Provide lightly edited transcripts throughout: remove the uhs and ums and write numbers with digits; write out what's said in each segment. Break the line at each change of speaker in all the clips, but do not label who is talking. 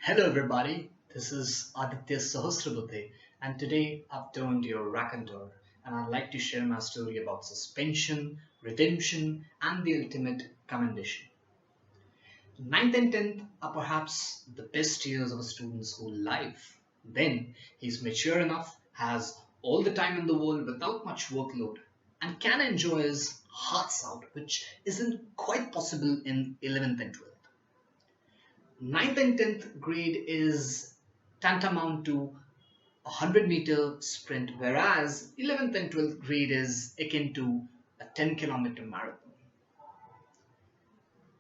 Hello everybody, this is Aditya Sahasrabudhe and today I've turned your raconteur and I'd like to share my story about suspension, redemption and the ultimate commendation. Ninth and 10th are perhaps the best years of a student's whole life. Then he's mature enough, has all the time in the world without much workload and can enjoy his hearts out, which isn't quite possible in 11th and 12th. Ninth and 10th grade is tantamount to a 100-meter sprint, whereas 11th and 12th grade is akin to a 10-kilometer marathon.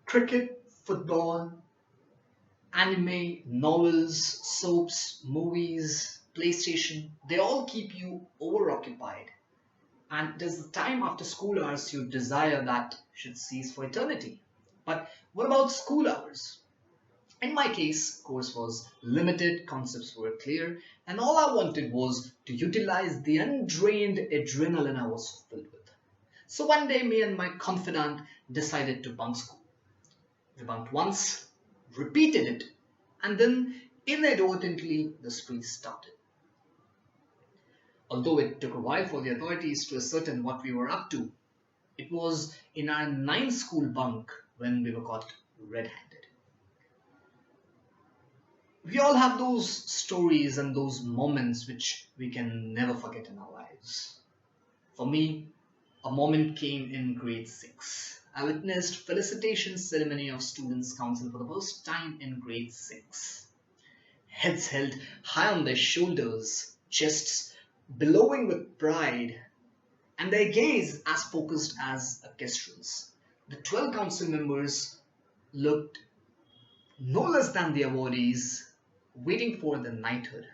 Cricket, football, anime, novels, soaps, movies, PlayStation, they all keep you overoccupied. And there's the time after school hours you desire that should cease for eternity. But what about school hours? In my case, course was limited, concepts were clear, and all I wanted was to utilize the undrained adrenaline I was filled with. So one day, me and my confidant decided to bunk school. We bunked once, repeated it, and then inadvertently the spree started. Although it took a while for the authorities to ascertain what we were up to, it was in our ninth school bunk when we were caught red-handed. We all have those stories and those moments which we can never forget in our lives. For me, a moment came in grade 6. I witnessed felicitation ceremony of students council for the first time in grade 6. Heads held high on their shoulders, chests billowing with pride, and their gaze as focused as a kestrel's. The 12 council members looked no less than the awardees waiting for the knighthood.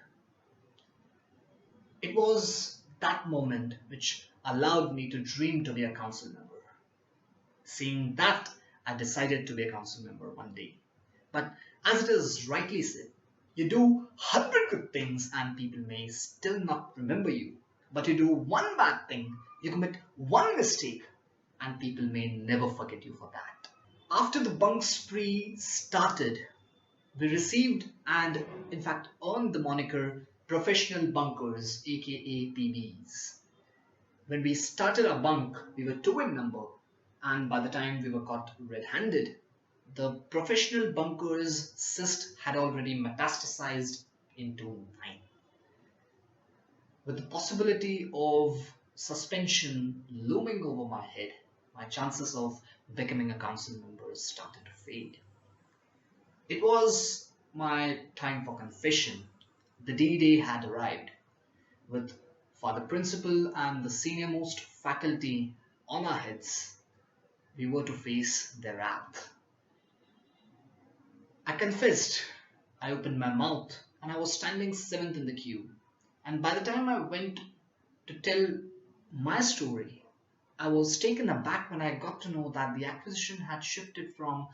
It was that moment which allowed me to dream to be a council member. Seeing that, I decided to be a council member one day. But as it is rightly said, you do hundred good things and people may still not remember you. But you do one bad thing, you commit one mistake, and people may never forget you for that. After the bunk spree started, we received and in fact earned the moniker professional bunkers, aka PBs. When we started our bunk, we were two in number, and by the time we were caught red handed, the professional bunkers cyst had already metastasized into 9. With the possibility of suspension looming over my head, my chances of becoming a council member started to fade. It was my time for confession. The D-Day had arrived, with Father Principal and the senior-most faculty on our heads. We were to face their wrath. I confessed. I opened my mouth, and I was standing 7th in the queue. And by the time I went to tell my story, I was taken aback when I got to know that the accusation had shifted from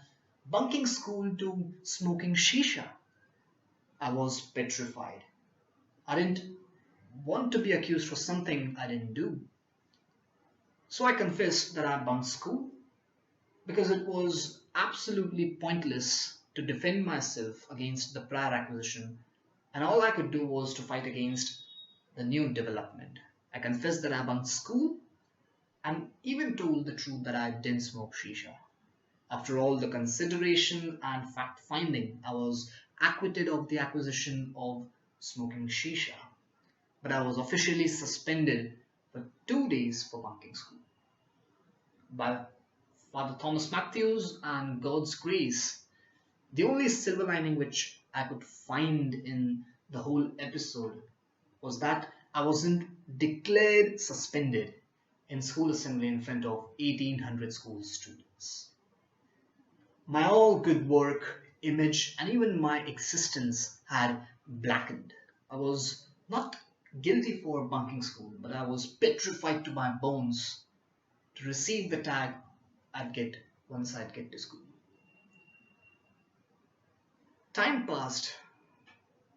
bunking school to smoking shisha. I was petrified. I didn't want to be accused for something I didn't do. So I confessed that I bunked school because it was absolutely pointless to defend myself against the prior accusation, and all I could do was to fight against the new development. I confessed that I bunked school and even told the truth that I didn't smoke shisha. After all the consideration and fact-finding, I was acquitted of the accusation of smoking shisha, but I was officially suspended for 2 days for bunking school. By Father Thomas Matthews and God's grace, the only silver lining which I could find in the whole episode was that I wasn't declared suspended in school assembly in front of 1800 school students. My all good work, image, and even my existence had blackened. I was not guilty for bunking school, but I was petrified to my bones to receive the tag I'd get once I'd get to school. Time passed.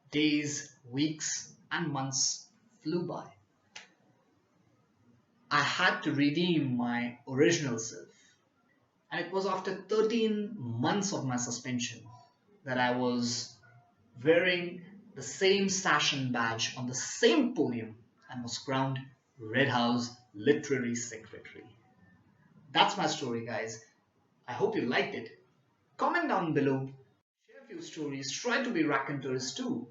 Days, weeks, and months flew by. I had to redeem my original self. And it was after 13 months of my suspension that I was wearing the same sash and badge on the same podium, and was crowned Red House Literary Secretary. That's my story, guys. I hope you liked it. Comment down below, share a few stories, try to be raconteurs too.